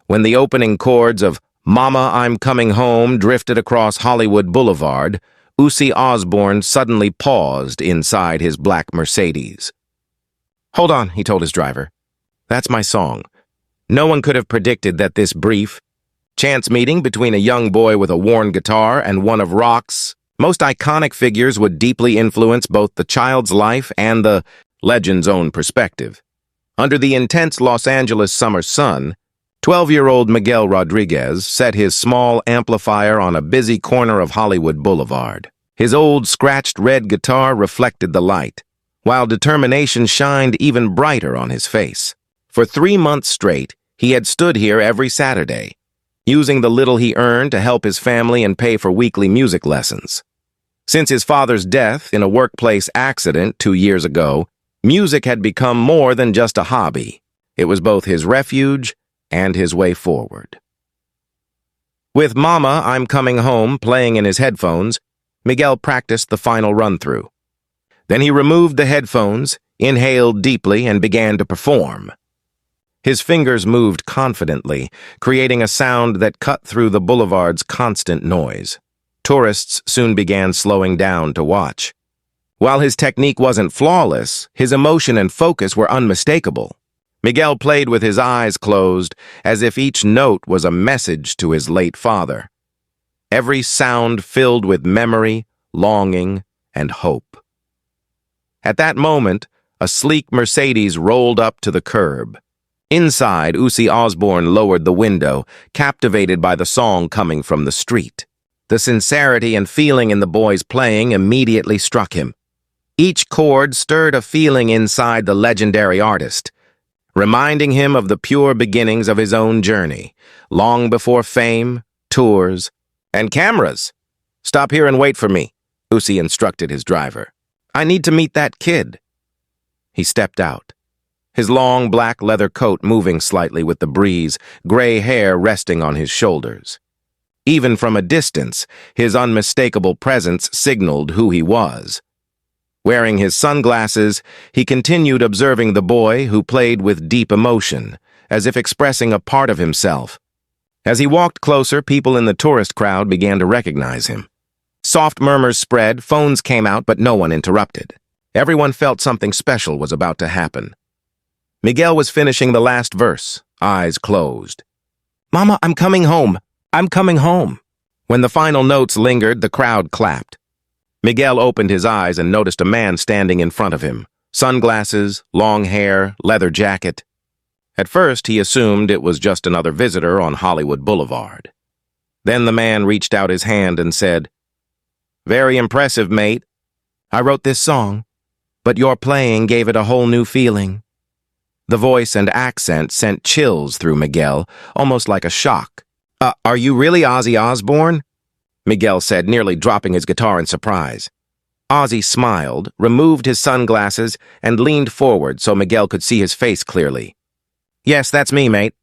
When the opening chords of Mama, I'm Coming Home drifted across Hollywood Boulevard, Ozzy Osbourne suddenly paused inside his black Mercedes. "Hold on," he told his driver. "That's my song." No one could have predicted that this brief, chance meeting between a young boy with a worn guitar and one of rock's most iconic figures would deeply influence both the child's life and the legend's own perspective. Under the intense Los Angeles summer sun, 12-year-old Miguel Rodriguez set his small amplifier on a busy corner of Hollywood Boulevard. His old, scratched red guitar reflected the light, while determination shined even brighter on his face. For 3 months straight, he had stood here every Saturday, using the little he earned to help his family and pay for weekly music lessons. Since his father's death in a workplace accident 2 years ago, music had become more than just a hobby. It was both his refuge and his way forward. With Mama, I'm Coming Home playing in his headphones, Miguel practiced the final run-through. Then he removed the headphones, inhaled deeply, and began to perform. His fingers moved confidently, creating a sound that cut through the boulevard's constant noise. Tourists soon began slowing down to watch. While his technique wasn't flawless, his emotion and focus were unmistakable. Miguel played with his eyes closed, as if each note was a message to his late father. Every sound filled with memory, longing, and hope. At that moment, a sleek Mercedes rolled up to the curb. Inside, Ozzy Osbourne lowered the window, captivated by the song coming from the street. The sincerity and feeling in the boy's playing immediately struck him. Each chord stirred a feeling inside the legendary artist, reminding him of the pure beginnings of his own journey, long before fame, tours, and cameras. "Stop here and wait for me," Ozzy instructed his driver. "I need to meet that kid." He stepped out, his long black leather coat moving slightly with the breeze, gray hair resting on his shoulders. Even from a distance, his unmistakable presence signaled who he was. Wearing his sunglasses, he continued observing the boy, who played with deep emotion, as if expressing a part of himself. As he walked closer, people in the tourist crowd began to recognize him. Soft murmurs spread, phones came out, but no one interrupted. Everyone felt something special was about to happen. Miguel was finishing the last verse, eyes closed. "Mama, I'm coming home. I'm coming home." When the final notes lingered, the crowd clapped. Miguel opened his eyes and noticed a man standing in front of him. Sunglasses, long hair, leather jacket. At first, he assumed it was just another visitor on Hollywood Boulevard. Then the man reached out his hand and said, "Very impressive, mate. I wrote this song, but your playing gave it a whole new feeling." The voice and accent sent chills through Miguel, almost like a shock. Are you really Ozzy Osbourne?" Miguel said, nearly dropping his guitar in surprise. Ozzy smiled, removed his sunglasses, and leaned forward so Miguel could see his face clearly. "Yes, that's me, mate.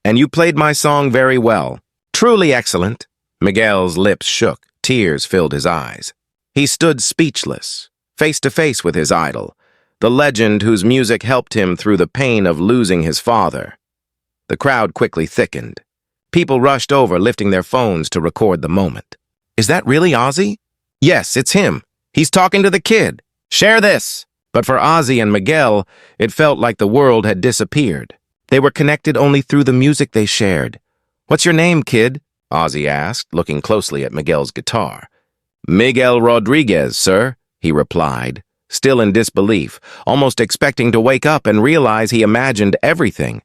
And you played my song very well. Truly excellent." Miguel's lips shook, tears filled his eyes. He stood speechless, face to face with his idol, the legend whose music helped him through the pain of losing his father. The crowd quickly thickened. People rushed over, lifting their phones to record the moment. "Is that really Ozzy?" "Yes, it's him. He's talking to the kid. Share this." But for Ozzy and Miguel, it felt like the world had disappeared. They were connected only through the music they shared. "What's your name, kid?" Ozzy asked, looking closely at Miguel's guitar. "Miguel Rodriguez, sir," he replied, still in disbelief, almost expecting to wake up and realize he imagined everything.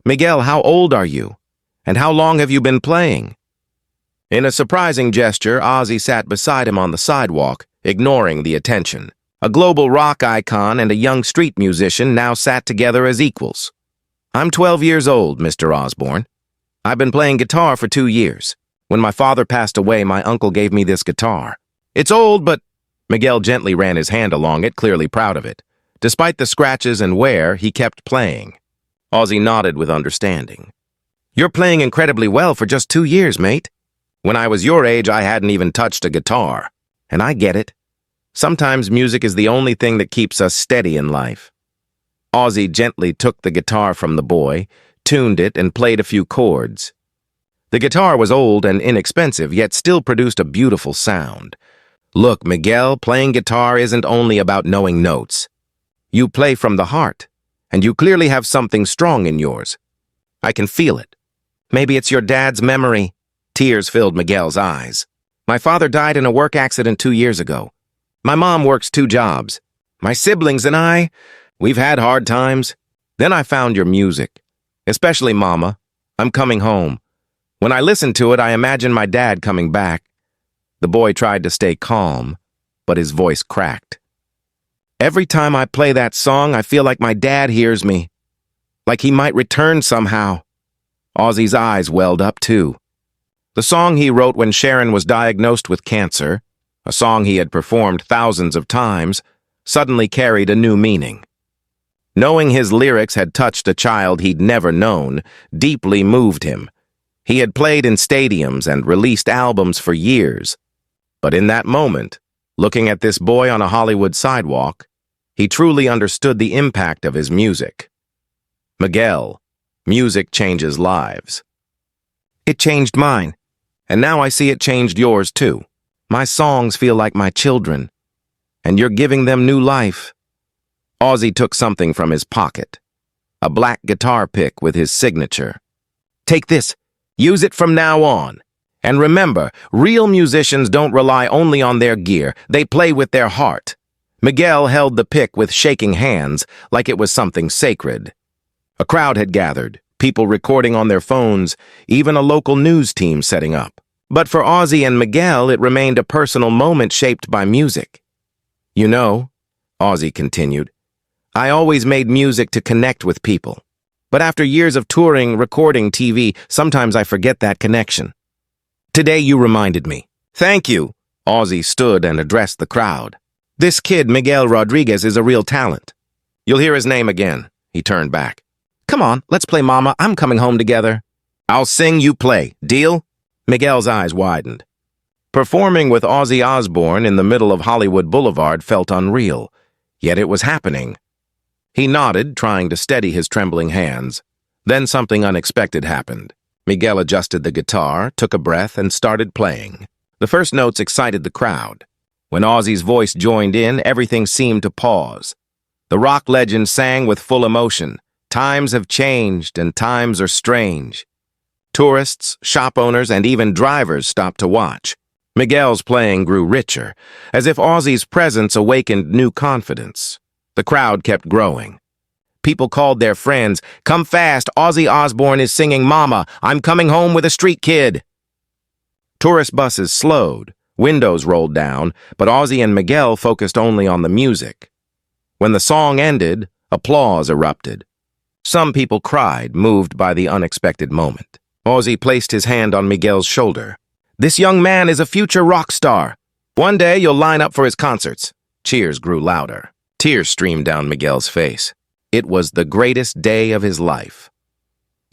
"Miguel, how old are you? And how long have you been playing?" In a surprising gesture, Ozzy sat beside him on the sidewalk, ignoring the attention. A global rock icon and a young street musician now sat together as equals. "I'm 12 years old, Mr. Osbourne. I've been playing guitar for 2 years. When my father passed away, my uncle gave me this guitar. It's old, but—" Miguel gently ran his hand along it, clearly proud of it. Despite the scratches and wear, he kept playing. Ozzy nodded with understanding. "You're playing incredibly well for just 2 years, mate. When I was your age, I hadn't even touched a guitar. And I get it. Sometimes music is the only thing that keeps us steady in life." Ozzy gently took the guitar from the boy, tuned it, and played a few chords. The guitar was old and inexpensive, yet still produced a beautiful sound. Look, Miguel, playing guitar isn't only about knowing notes. You play from the heart, and you clearly have something strong in yours. I can feel it. Maybe it's your dad's memory. Tears filled Miguel's eyes. My father died in a work accident 2 years ago. My mom works 2 jobs. My siblings and I, we've had hard times. Then I found your music. Especially Mama, I'm Coming Home. When I listen to it, I imagine my dad coming back. The boy tried to stay calm, but his voice cracked. Every time I play that song, I feel like my dad hears me. Like he might return somehow. Ozzy's eyes welled up too. The song he wrote when Sharon was diagnosed with cancer, a song he had performed thousands of times, suddenly carried a new meaning. Knowing his lyrics had touched a child he'd never known deeply moved him. He had played in stadiums and released albums for years. But in that moment, looking at this boy on a Hollywood sidewalk, he truly understood the impact of his music. Miguel, music changes lives. It changed mine, and now I see it changed yours too. My songs feel like my children, and you're giving them new life. Ozzy took something from his pocket, a black guitar pick with his signature. Take this. Use it from now on. And remember, real musicians don't rely only on their gear, they play with their heart. Miguel held the pick with shaking hands, like it was something sacred. A crowd had gathered, people recording on their phones, even a local news team setting up. But for Ozzy and Miguel, it remained a personal moment shaped by music. You know, Ozzy continued, I always made music to connect with people. But after years of touring, recording, TV, sometimes I forget that connection. Today you reminded me. Thank you. Ozzy stood and addressed the crowd. This kid, Miguel Rodriguez, is a real talent. You'll hear his name again. He turned back. Come on, let's play Mama, I'm Coming Home together. I'll sing, you play. Deal? Miguel's eyes widened. Performing with Ozzy Osbourne in the middle of Hollywood Boulevard felt unreal, yet it was happening. He nodded, trying to steady his trembling hands. Then something unexpected happened. Miguel adjusted the guitar, took a breath, and started playing. The first notes excited the crowd. When Ozzy's voice joined in, everything seemed to pause. The rock legend sang with full emotion. Times have changed, and times are strange. Tourists, shop owners, and even drivers stopped to watch. Miguel's playing grew richer, as if Ozzy's presence awakened new confidence. The crowd kept growing. People called their friends, Come fast, Ozzy Osbourne is singing Mama, I'm Coming Home with a Street Kid. Tourist buses slowed, windows rolled down, but Ozzy and Miguel focused only on the music. When the song ended, applause erupted. Some people cried, moved by the unexpected moment. Ozzy placed his hand on Miguel's shoulder. This young man is a future rock star. One day you'll line up for his concerts. Cheers grew louder. Tears streamed down Miguel's face. It was the greatest day of his life.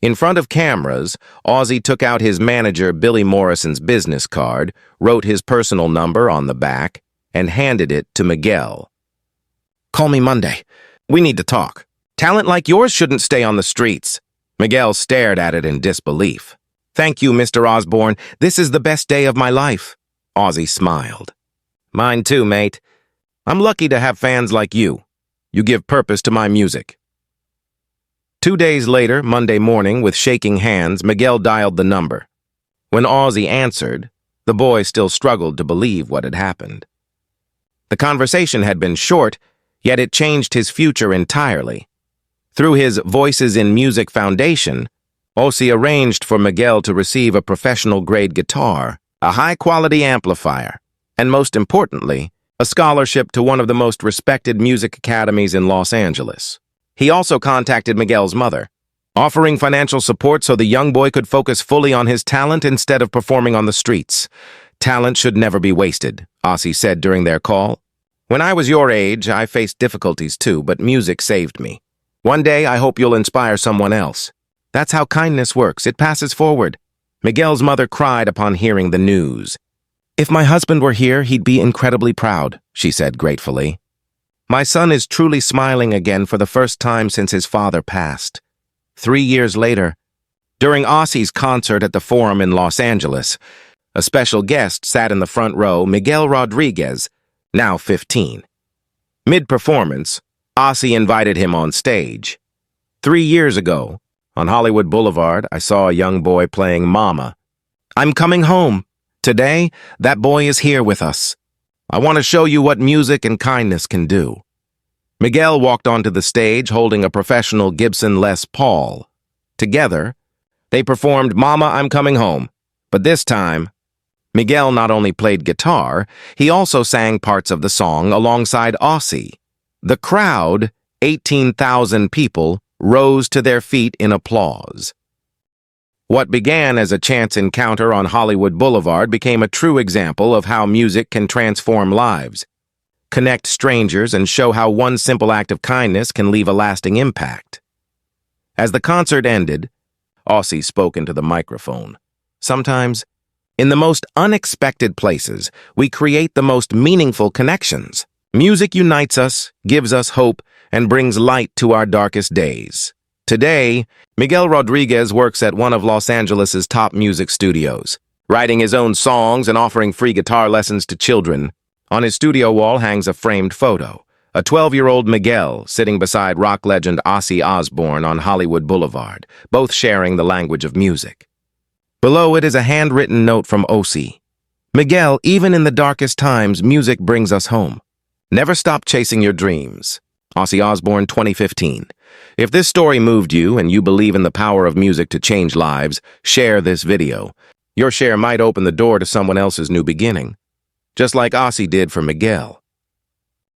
In front of cameras, Ozzy took out his manager Billy Morrison's business card, wrote his personal number on the back, and handed it to Miguel. Call me Monday. We need to talk. Talent like yours shouldn't stay on the streets. Miguel stared at it in disbelief. Thank you, Mr. Osbourne. This is the best day of my life. Ozzy smiled. Mine too, mate. I'm lucky to have fans like you. You give purpose to my music. 2 days later, Monday morning, with shaking hands, Miguel dialed the number. When Ozzy answered, the boy still struggled to believe what had happened. The conversation had been short, yet it changed his future entirely. Through his Voices in Music Foundation, Ozzy arranged for Miguel to receive a professional-grade guitar, a high-quality amplifier, and most importantly, a scholarship to one of the most respected music academies in Los Angeles. He also contacted Miguel's mother, offering financial support so the young boy could focus fully on his talent instead of performing on the streets. Talent should never be wasted, Ozzy said during their call. When I was your age, I faced difficulties too, but music saved me. One day, I hope you'll inspire someone else. That's how kindness works. It passes forward. Miguel's mother cried upon hearing the news. If my husband were here, he'd be incredibly proud, she said gratefully. My son is truly smiling again for the first time since his father passed. 3 years later, during Ozzy's concert at the Forum in Los Angeles, a special guest sat in the front row, Miguel Rodriguez, now 15. Mid-performance, Ozzy invited him on stage. 3 years ago, on Hollywood Boulevard, I saw a young boy playing Mama. I'm coming home. Today, that boy is here with us. I want to show you what music and kindness can do. Miguel walked onto the stage holding a professional Gibson Les Paul. Together, they performed Mama, I'm Coming Home. But this time, Miguel not only played guitar, he also sang parts of the song alongside Ozzy. The crowd, 18,000 people, rose to their feet in applause. What began as a chance encounter on Hollywood Boulevard became a true example of how music can transform lives, connect strangers, and show how one simple act of kindness can leave a lasting impact. As the concert ended, Ozzy spoke into the microphone. Sometimes, in the most unexpected places, we create the most meaningful connections. Music unites us, gives us hope, and brings light to our darkest days. Today, Miguel Rodriguez works at one of Los Angeles' top music studios, writing his own songs and offering free guitar lessons to children. On his studio wall hangs a framed photo, a 12-year-old Miguel sitting beside rock legend Ozzy Osbourne on Hollywood Boulevard, both sharing the language of music. Below it is a handwritten note from Ozzy. Miguel, even in the darkest times, music brings us home. Never stop chasing your dreams. Ozzy Osbourne, 2015. If this story moved you and you believe in the power of music to change lives, share this video. Your share might open the door to someone else's new beginning, just like Ozzy did for Miguel.